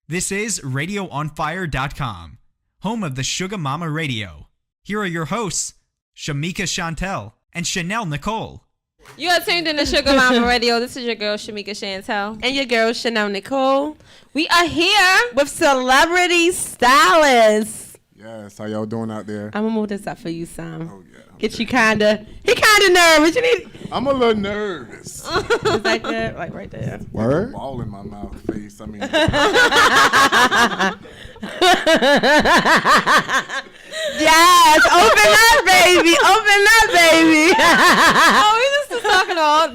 This is RadioOnFire.com, home of the Shugga Mama Radio. Here are your hosts, Shamika Chantel and Chanel Nicole. You are tuned in to Shugga Mama Radio. This is your girl, Shamika Chantel. And your girl, Chanel Nicole. We are here with Celebrity Stylist. Yes, how y'all doing out there? I'm going to move this up for you, Sam. Oh, yeah. Get you kind of nervous. You need. I'm a little nervous. Is that good? Like right there. Word? Ball in my mouth, face. I mean. Yes, open up, baby. Open up, baby. Oh, we just talking all.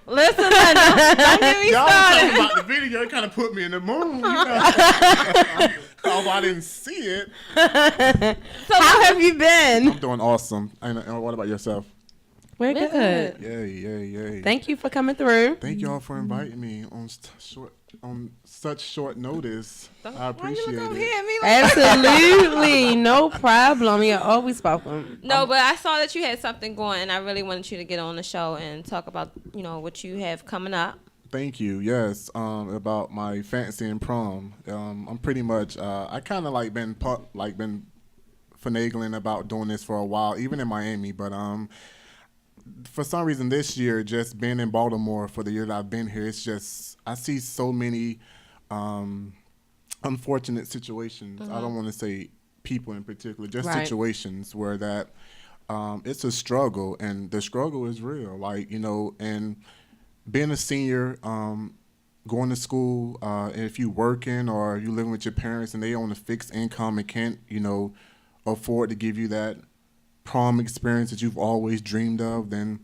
Listen, don't get me y'all started. talking about the video. It kind of put me in the mood. You know? Although I didn't see it. So how have you been? I'm doing awesome. And what about yourself? We're good. Yay. Thank you for coming through. Thank y'all for inviting me on such short notice. I appreciate it. Absolutely. No problem. You're always welcome. No, but I saw that you had something going, and I really wanted you to get on the show and talk about, what you have coming up. Thank you. Yes, about my fancy and prom. I'm pretty much. I kind of been finagling about doing this for a while, even in Miami. But for some reason this year, just being in Baltimore for the year that I've been here, it's just I see so many unfortunate situations. I don't want to say people in particular, just situations where that it's a struggle, and the struggle is real. And being a senior, going to school, and if you working or you living with your parents and they own a fixed income and can't, afford to give you that prom experience that you've always dreamed of, then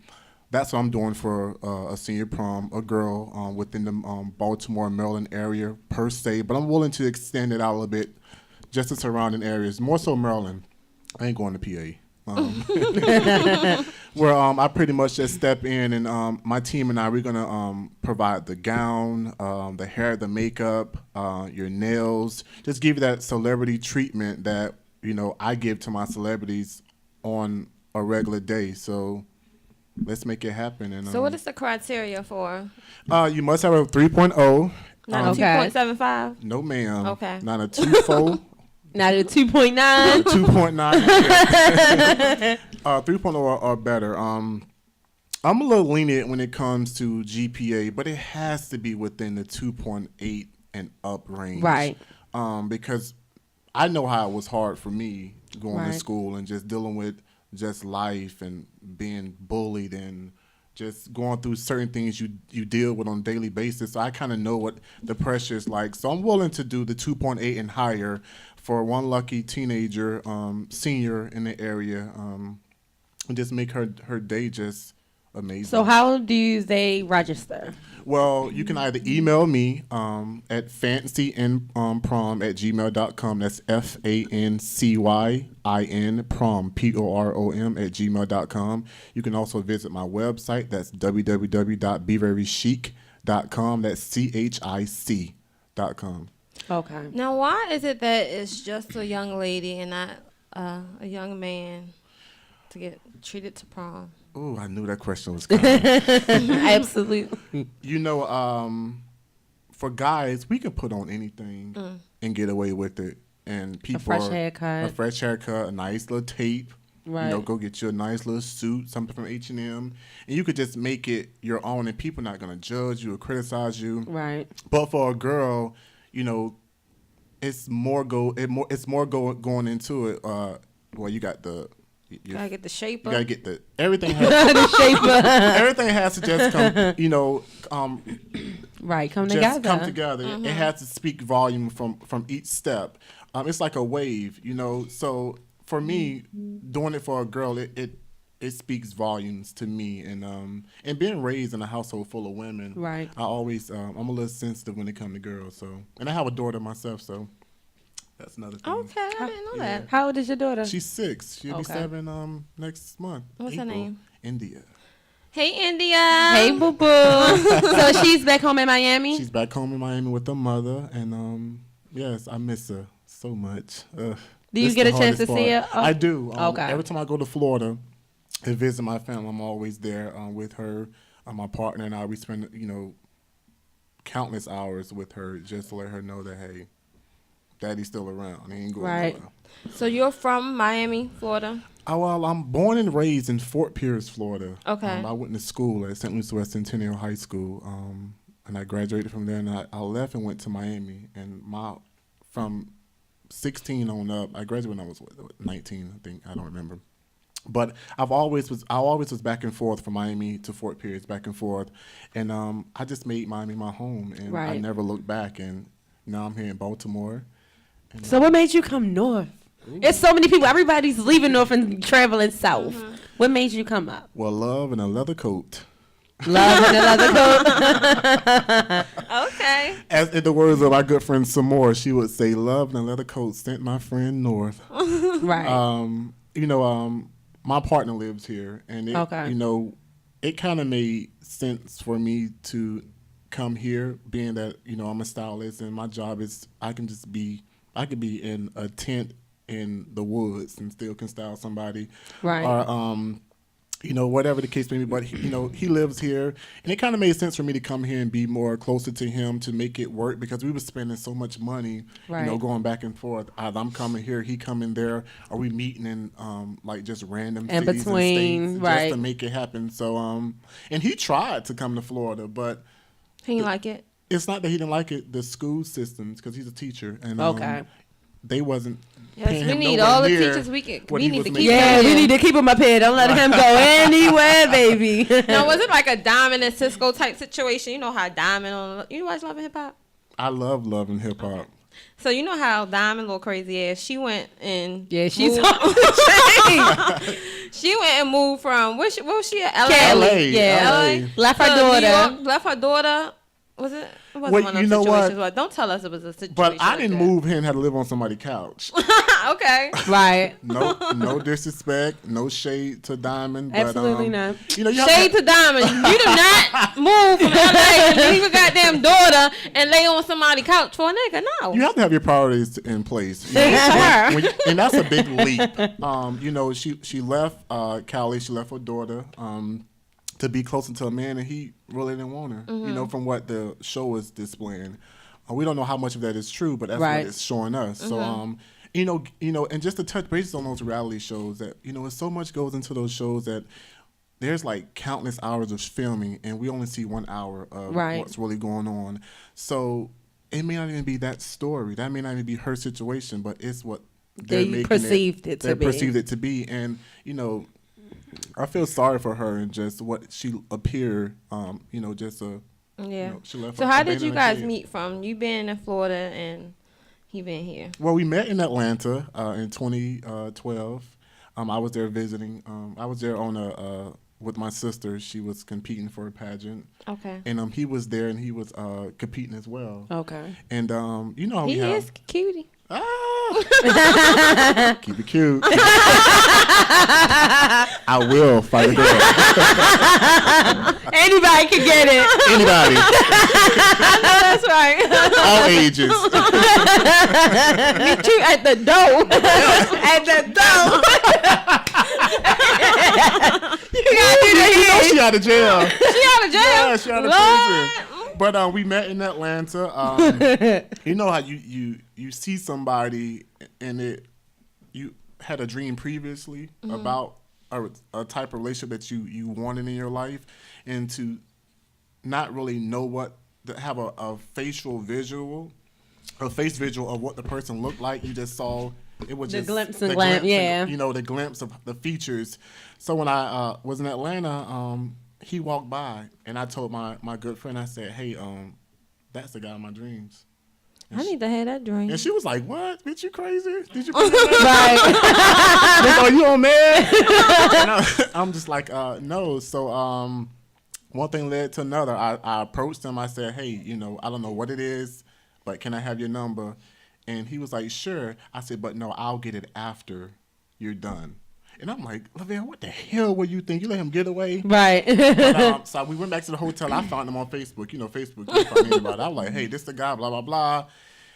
that's what I'm doing for a senior prom, a girl within the Baltimore, Maryland area per se, but I'm willing to extend it out a little bit, just the surrounding areas, more so Maryland. I ain't going to PA. Where I pretty much just step in, and my team and I, we're gonna provide the gown, the hair, the makeup, your nails, just give you that celebrity treatment that I give to my celebrities on a regular day. So let's make it happen. And so what is the criteria for? You must have a 3.0. Not a 2.75? No, ma'am. Okay. Not a 2.4. Not a 2.9. 2.9. 3.0 or better. I'm a little lenient when it comes to GPA, but it has to be within the 2.8 and up range. Right. Because I know how it was hard for me going to school and just dealing with just life and being bullied and just going through certain things you deal with on a daily basis. So I kind of know what the pressure is like. So I'm willing to do the 2.8 and higher for one lucky teenager, senior in the area, and just make her day just amazing. So how do they register? Well, you can either email me at fancyinprom@gmail.com. That's FANCYIN prom, POROM @gmail.com. You can also visit my website. That's www.beverychic.com. That's CHIC.com. Okay. Now, why is it that it's just a young lady and not a young man to get treated to prom? Oh, I knew that question was coming. Absolutely. For guys, we can put on anything and get away with it. And people, a fresh haircut, a nice little tape. Right. Go get you a nice little suit, something from H&M, and you could just make it your own, and people not gonna judge you or criticize you. Right. But for a girl, it's more going into it. Well, you got the. You gotta get the shape up. You gotta get everything. The shape up. Everything has to just come. Right, come just together. Come together. Mm-hmm. It has to speak volume from each step. It's like a wave, So for me, doing it for a girl, it speaks volumes to me. And being raised in a household full of women, right? I always I'm a little sensitive when it comes to girls. So, and I have a daughter myself, so. That's another thing. Okay, I didn't know that. How old is your daughter? She's 6. She'll be 7 next month. What's her name? India. Hey, India. Hey, boo boo. So she's back home in Miami? She's back home in Miami with her mother, and yes, I miss her so much. Do you get a chance to see her? I do. Okay. Every time I go to Florida and visit my family, I'm always there with her, my partner, and I. We spend countless hours with her just to let her know that, hey, Daddy's still around. He ain't going nowhere. So you're from Miami, Florida? Oh, well, I'm born and raised in Fort Pierce, Florida. Okay. I went to school at St. Louis West Centennial High School, and I graduated from there, and I left and went to Miami. And from 16 on up, I graduated when I was 19, I think. I don't remember. But I always was back and forth from Miami to Fort Pierce, back and forth. And I just made Miami my home, and I never looked back. And now I'm here in Baltimore. And, so what made you come north? There's so many people. Everybody's leaving north and traveling south. Mm-hmm. What made you come up? Well, love and a leather coat. Love and a leather coat. Okay. As in the words of my good friend Samore, she would say, "Love and a leather coat sent my friend north." Right. My partner lives here, and it kind of made sense for me to come here, being that I'm a stylist, and my job is I could be in a tent in the woods and still can style somebody, right? Or whatever the case may be. But he lives here, and it kind of made sense for me to come here and be more closer to him to make it work, because we were spending so much money, going back and forth. I'm coming here, he coming there. Are we meeting in like just random in cities between, and states just to make it happen? So and he tried to come to Florida, but he didn't like it. It's not that he didn't like it. The school systems, because he's a teacher, and they wasn't. Yes, we need all the teachers we need to keep. Yeah, we need to keep him up here. Don't let him go anywhere, baby. Now, was it like a Diamond and Cisco type situation? You know how Diamond you watch Love and Hip Hop? I love Love and Hip Hop. So you know how Diamond, little crazy ass, she went and she's she went and moved from what was she at? LA. LA. Left her daughter. Left her daughter. Was it? It wasn't one of those situations. What? Don't tell us it was a situation. But I didn't like move here and had to live on somebody's couch. Okay. Right. No disrespect, no shade to Diamond. Absolutely not. Shade to Diamond. You do not move from LA and leave a goddamn daughter and lay on somebody's couch for a nigga. No. You have to have your priorities in place. And that's a big leap. She left Cali. She left her daughter. To be closer to a man, and he really didn't want her. Mm-hmm. From what the show was displaying, we don't know how much of that is true, but that's what it's showing us. Mm-hmm. So, and just to touch bases on those reality shows, that so much goes into those shows that there's like countless hours of filming, and we only see 1 hour of what's really going on. So it may not even be that story. That may not even be her situation, but it's what they perceived it to be, and I feel sorry for her and just what she appeared, just a... Yeah. She left. So how did you guys meet from? You been in Florida and he been here? Well, we met in Atlanta in 2012. I was there visiting. I was there on with my sister. She was competing for a pageant. Okay. And he was there and he was competing as well. Okay. And how he is cutie. Keep it cute. I will fight a girl. Anybody can get it. Anybody. That's right. All ages. Meet you at the door. At the door. You gotta do that. She out of jail. She out of jail? Yeah, she out of prison. But we met in Atlanta. You know how you see somebody and you had a dream previously about a type of relationship that you wanted in your life, and to not really know have a face visual of what the person looked like. You just saw it was the just glimpse and glam, yeah. The glimpse of the features. So when I was in Atlanta, he walked by, and I told my good friend, I said, "Hey, that's the guy of my dreams." I need to have that dream. And she was like, "What? Bitch, you crazy? Did you put that?" Right. Are you on man? I'm just like, no. So one thing led to another. I approached him. I said, "Hey, I don't know what it is, but can I have your number?" And he was like, "Sure." I said, "But no, I'll get it after you're done." And I'm like, Lavelle, what the hell were you think? You let him get away? Right. But, so we went back to the hotel. I found him on Facebook. Facebook, you find anybody. I was like, hey, this the guy, blah, blah, blah.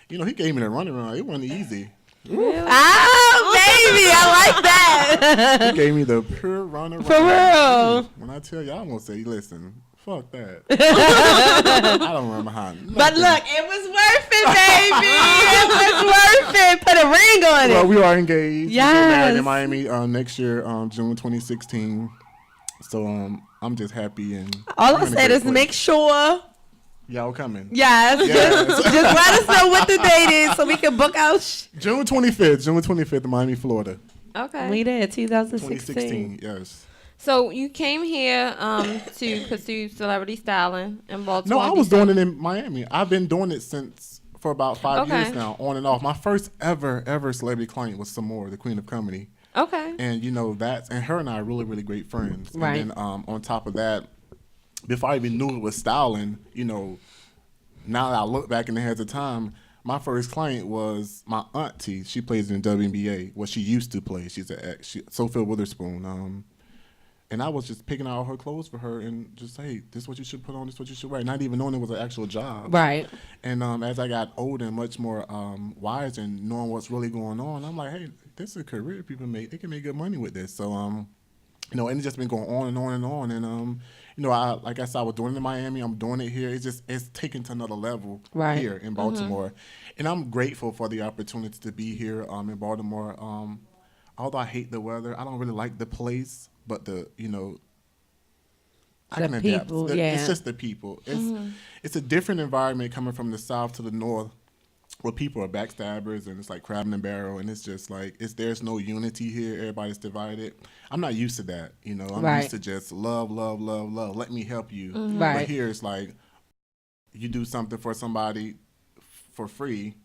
He gave me the runaround. It wasn't easy. Really? Oh, baby, I like that. He gave me the pure runaround. For real. When I tell you, I almost say, listen, Fuck that. I don't remember how. But look, it was worth it, baby. It was worth it. Put a ring on it. Well, we are engaged. Yes. We get married in Miami next year, June 2016. So I'm just happy and. All I said is make sure. Y'all coming. Yes. Just let us know what the date is so we can book out. June 25th, Miami, Florida. Okay. We did 2016. 2016, yes. So you came here to pursue celebrity styling in Baltimore. No, I was doing it in Miami. I've been doing it for about 5 years now, on and off. My first ever celebrity client was Samora, the Queen of Comedy. Okay. And and her and I are really, really great friends. Right. And then on top of that, before I even knew it was styling, now that I look back in the heads of time, my first client was my auntie. She plays in WNBA. Well, she used to play. She's Sophia Witherspoon. And I was just picking out her clothes for her and just, hey, this is what you should put on, this is what you should wear. Not even knowing it was an actual job. Right. And as I got older and much more wise and knowing what's really going on, I'm like, hey, this is a career people make. They can make good money with this. So, and it's just been going on and on and on. And, like I said, I was doing it in Miami. I'm doing it here. It's taken to another level here in Baltimore. And I'm grateful for the opportunity to be here in Baltimore. Although I hate the weather, I don't really like the place. But I can adapt. It's just the people. It's a different environment coming from the south to the north, where people are backstabbers and it's like crabbing and barrel, and it's just like there's no unity here. Everybody's divided. I'm not used to that. I'm used to just love. Let me help you. Right. But here it's like you do something for somebody for free.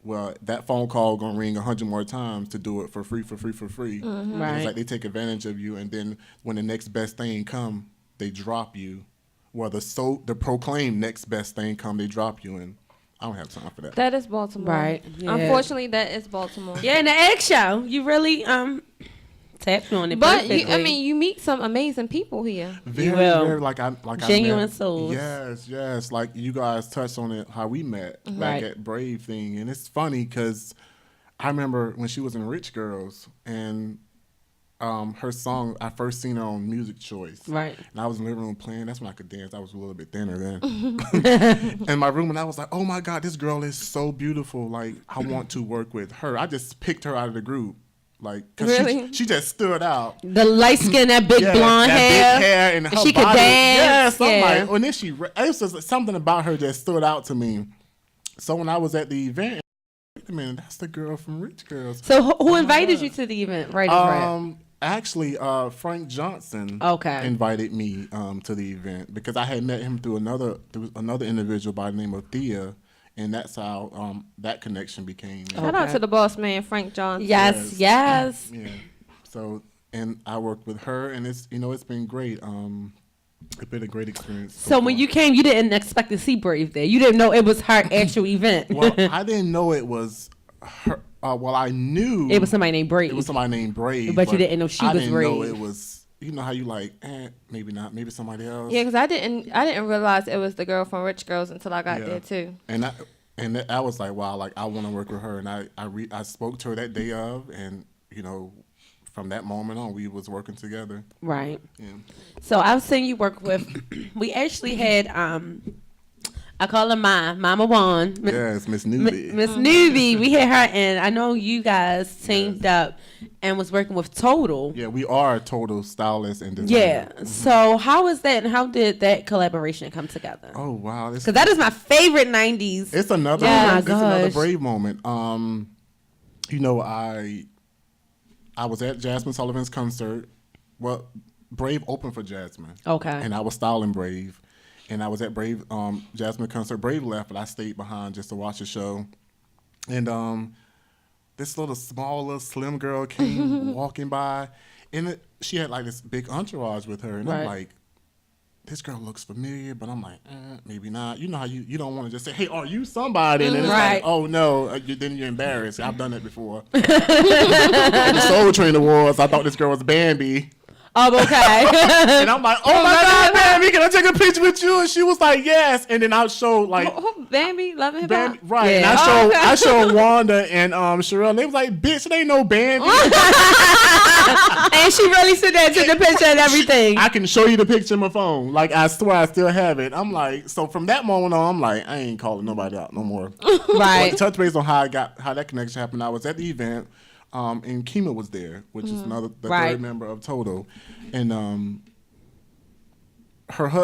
Well, that phone call gonna ring 100 more times to do it for free. Right. It's like they take advantage of you, and then when the next best thing come, they drop you. Well, the proclaimed next best thing come, they drop you, and I don't have time for that. That is Baltimore. Right. Yeah. Unfortunately, that is Baltimore. Yeah, in the egg show, you really tapped on it. But perfectly. you meet some amazing people here. Very genuine souls. Yes. Like you guys touched on it, how we met back at Brave thing, and it's funny because I remember when she was in Rich Girls and her song. I first seen her on Music Choice. Right. And I was in the living room playing. That's when I could dance. I was a little bit thinner then. In my room, and I was like, oh my God, this girl is so beautiful. Like I want to work with her. I just picked her out of the group. Like, cause really? she just stood out. The light skin, that big blonde hair. Big hair and her she body. could dance. Yes, I'm like, when it was just something about her that stood out to me. So when I was at the event, wait a minute, that's the girl from Rich Girls. So who invited you to the event? Actually, Frank Johnson invited me to the event because I had met him through another individual by the name of Thea. And that's how that connection became. Shout out to the boss man, Frank Johnson. Yes. Yeah. So, and I worked with her, and it's been great. It's been a great experience. So when you came, you didn't expect to see Brave there. You didn't know it was her actual event. Well, I didn't know it was her. I knew it was somebody named Brave. It was somebody named Brave, but you didn't know she was Brave. I didn't know it was. You know how you like, maybe not, maybe somebody else. Yeah, because I didn't realize it was the girl from Rich Girls until I got there too. And I was like, wow, like I want to work with her, and I spoke to her that day of, and from that moment on, we was working together. Right. Yeah. So I was saying you work with. We actually had I call her Mama Juan. Yes, Miss Newbie. Miss Newbie. We had her, and I know you guys teamed up and was working with Total. Yeah, we are Total Stylist and designer. Yeah. Mm-hmm. So how is that, and how did that collaboration come together? Oh wow, because that is my favorite '90s. It's another. It's another Brave moment. I was at Jasmine Sullivan's concert. Well, Brave opened for Jasmine. Okay. And I was styling Brave. And I was at Brave Jasmine concert. Brave left, but I stayed behind just to watch the show. And this small little slim girl came walking by, and she had like this big entourage with her. And I'm like, this girl looks familiar, but I'm like, maybe not. You know how you don't want to just say, hey, are you somebody? And then it's like, oh no, then you're embarrassed. I've done that before. At the Soul Train Awards, I thought this girl was Bambi. Oh, okay. And I'm like, oh my God, Bambi, can I take a picture with you? And she was like, yes. And then I showed like Bambi, Love and Hip Hop. Right. Yeah. And I showed Wanda and Sherelle. And they was like, bitch, it ain't no Bambi. And she really said that, took the picture and everything. I can show you the picture on my phone. Like, I swear I still have it. I'm like, so from that moment on, I'm like, I ain't calling nobody out no more. Right. But touch base on how that connection happened. I was at the event, and Kima was there, which is the third member of Toto. And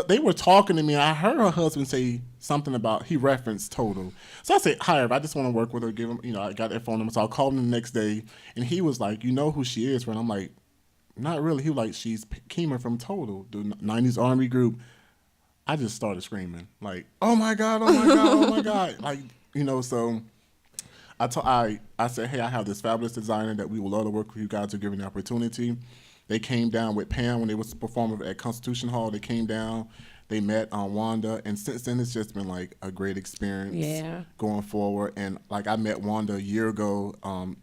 they were talking to me. I heard her husband say something about, he referenced Toto. So I said, hi, I just want to work with her, give him, I got their phone number. So I called him the next day, and he was like, you know who she is, right? I'm like, not really. He was like, she's Kima from Toto, the 90s R&B group. I just started screaming, like, oh my God, oh my God, oh my God. Like, so I said, hey, I have this fabulous designer that we would love to work with you guys to give the opportunity. They came down with Pam when they was performing at Constitution Hall. They came down, they met Wanda, and since then it's just been like a great experience going forward. And like I met Wanda a year ago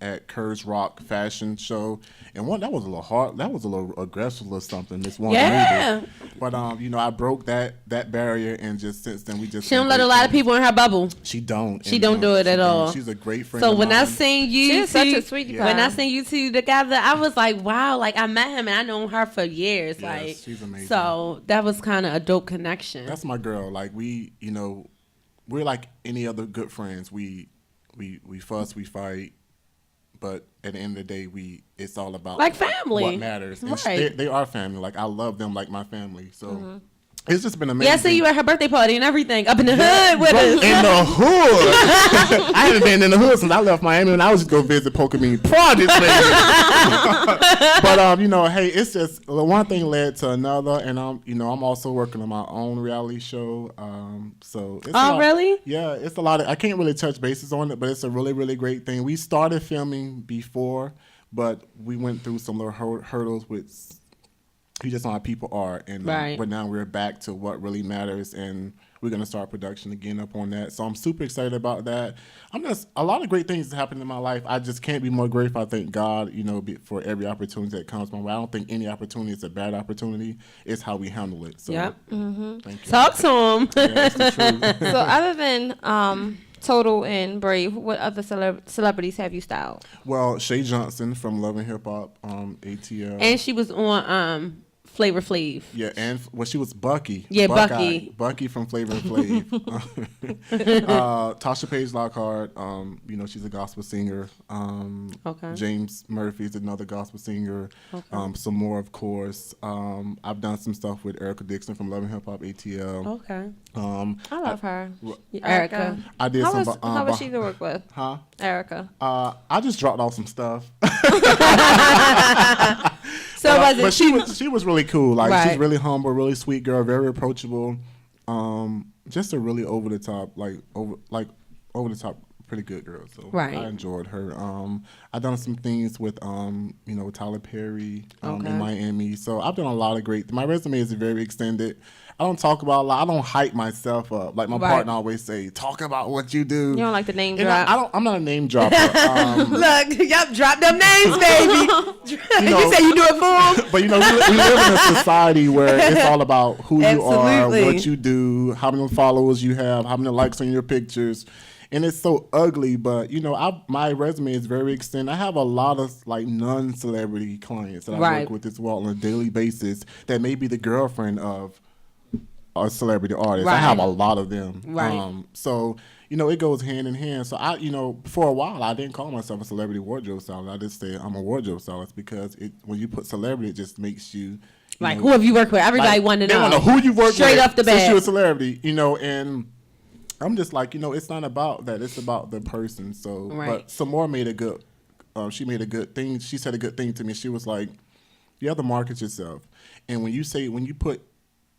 at Kerr's Rock Fashion Show, and that was a little hard, that was a little aggressive or something. Miss Wanda, but I broke that barrier, and just since then she don't let a lot of people in her bubble. She don't do it at all. She's a great friend. So of when mine. I seen you, such a sweetie pie. When I seen you two together, I was like, wow, like I met him and I known her for years. Yes, like, she's amazing. So that was kind of a dope connection. That's my girl. Like we're like any other good friends. We fuss, we fight, but at the end of the day, it's all about like family. What matters. And right. they are family. Like I love them like my family. So it's just been amazing. Yeah, I see you at her birthday party and everything up in the hood with us. In the hood. I haven't been in the hood since I left Miami, and I was just go visit Pokemon Projects, baby. But hey, it's just one thing led to another, and I'm also working on my own reality show. So it's really? Yeah, it's a lot. I can't really touch bases on it, but it's a really, really great thing. We started filming before, but we went through some little hurdles with. You just know how people are, and but now we're back to what really matters, and we're gonna start production again up on that. So I'm super excited about that. A lot of great things happening in my life. I just can't be more grateful. I thank God, for every opportunity that comes my way. I don't think any opportunity is a bad opportunity. It's how we handle it. So thank you. Talk to him. Yeah, that's the truth. So other than Total and Brave, what other celebrities have you styled? Well, Shay Johnson from Love and Hip Hop, ATL, and she was on Flavor Flav. Yeah, and she was Bucky. Yeah, Bucky. Bucky from Flavor Flav. Tasha Page Lockhart, she's a gospel singer. Okay. James Murphy is another gospel singer. Okay. Some more, of course. I've done some stuff with Erica Dixon from Love and Hip Hop, ATL. Okay. I love her. Erica. I did How was she to work with? Huh? Erica. I just dropped off some stuff. So but she was really cool. Like she's really humble, really sweet girl, very approachable. Just a really over the top, pretty good girl. So I enjoyed her. I've done some things with Tyler Perry in Miami. So I've done a lot of great. My resume is very extended. I don't talk about a lot. I don't hype myself up. Like my partner always say, talk about what you do. You don't like the name drop. I'm not a name dropper. Look, y'all drop them names, baby. You say you do it for them. But we live in a society where it's all about who you are, what you do, how many followers you have, how many likes on your pictures. And it's so ugly, but my resume is very extended. I have a lot of non-celebrity clients that I work with as well on a daily basis that may be the girlfriend of a celebrity artist. I have a lot of them. So it goes hand in hand. So for a while I didn't call myself a celebrity wardrobe stylist. I just say I'm a wardrobe stylist because when you put celebrity, it just makes you who have you worked with? Everybody want to know. They want to know who you work with straight off the bat. Since you're a celebrity, and I'm just like, it's not about that. It's about the person. So, but Samora made a good. She made a good thing. She said a good thing to me. She was like, "You have to market yourself." And when you put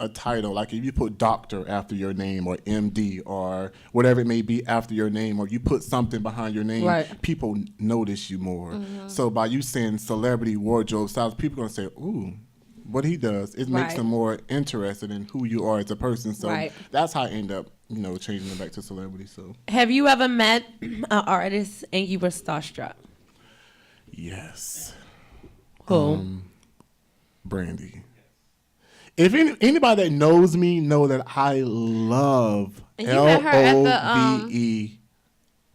a title, like if you put doctor after your name or MD or whatever it may be after your name, or you put something behind your name, people notice you more. Mm-hmm. So by you saying celebrity wardrobe styles, people are going to say, ooh, what he does, it makes them more interested in who you are as a person. So that's how I end up, changing it back to celebrity. So have you ever met an artist and you were starstruck? Yes. Who? Brandy. If anybody that knows me know that I love LOVE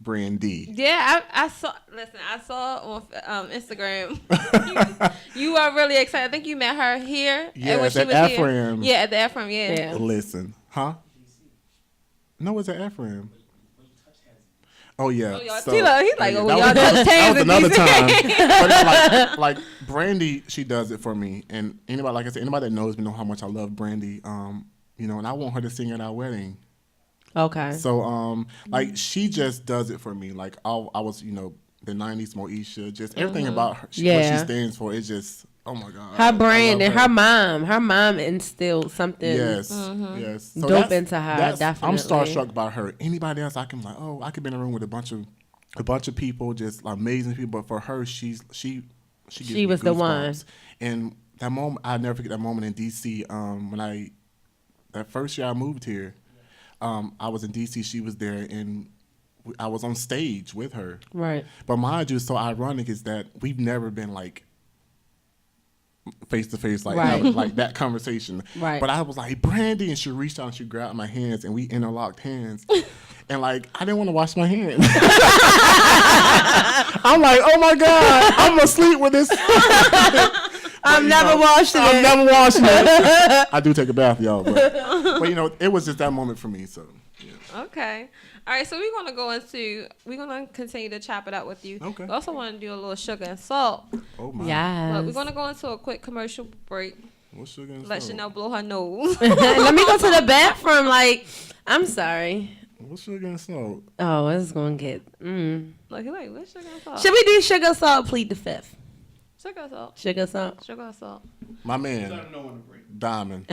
Brandy. Yeah, I saw. Listen, I saw on Instagram. you are really excited. I think you met her here. Yeah, when she at was Ephraim. Here. Yeah, at the Ephraim. Yeah. Listen, huh? No, it's at Ephraim. Oh yeah. He's like, oh, y'all touched That hands. was another time. But like Brandy, she does it for me. And anybody, like I said, anybody that knows me know how much I love Brandy. You know, and I want her to sing at our wedding. Okay. So like she just does it for me. Like I was, you know, the '90s Moesha, just everything about her, what she stands for. It's just, oh my God. Her brand and her mom instilled something. Yes, yes. So dope into her. Definitely. I'm starstruck by her. Anybody else, I can like, oh, I could be in a room with a bunch of people, just amazing people. But for her, she gives me was the one. And that moment, I'll never forget that moment in DC. When that first year I moved here, I was in DC. She was there, and I was on stage with her. Right. But mind you, so ironic is that we've never been like face to face, like like that conversation. Right. But I was like, Brandy, and she reached out and she grabbed my hands, and we interlocked hands. And like, I didn't want to wash my hands. I'm like, oh my God, I'm gonna sleep with this. I'm never washing it. I'm never washing it. I do take a bath, y'all, but you know, it was just that moment for me. So yeah. Okay. All right, so we're gonna continue to chop it up with you. Okay. We also want to do a little sugar and salt. Oh my. Yes. But we're gonna go into a quick commercial break. What's sugar and Let salt? Chanel blow her nose. Let me go to the bathroom. Like, I'm sorry. What's sugar and salt? Oh, it's gonna get. Like, what's sugar and salt? Should we do sugar, salt, plead the fifth? Sugar and salt. Sugar, salt. Sugar and salt. My man, Diamond.